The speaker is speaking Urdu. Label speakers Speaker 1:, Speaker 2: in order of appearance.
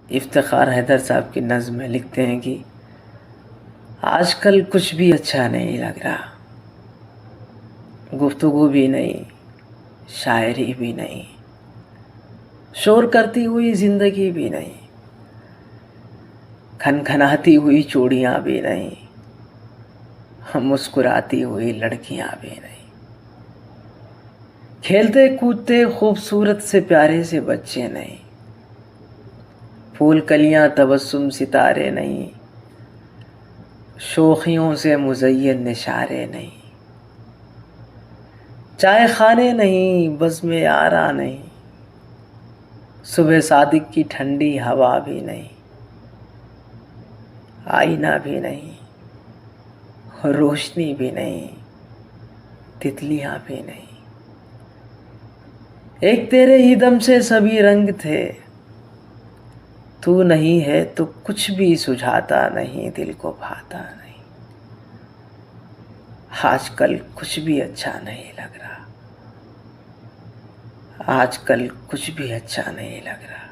Speaker 1: افتخار حیدر صاحب کی نظم میں لکھتے ہیں کہ آج کل کچھ بھی اچھا نہیں لگ رہا، گفتگو بھی نہیں، شاعری بھی نہیں، شور کرتی ہوئی زندگی بھی نہیں، کھنکھناتی ہوئی چوڑیاں بھی نہیں، مسکراتی ہوئی لڑکیاں بھی نہیں، کھیلتے کودتے خوبصورت سے پیارے سے بچے نہیں، پھول کلیاں تبسم ستارے نہیں، شوخیوں سے مزین نشارے نہیں، چائے خانے نہیں، بزم یارا نہیں، صبح صادق کی ٹھنڈی ہوا بھی نہیں، آئینہ بھی نہیں، روشنی بھی نہیں، تتلیاں بھی نہیں، ایک تیرے ہی دم سے سبھی رنگ تھے، تو نہیں ہے تو کچھ بھی سجھاتا نہیں، دل کو بھاتا نہیں، آج کل کچھ بھی اچھا نہیں لگ رہا، آج کل کچھ بھی اچھا نہیں لگ رہا۔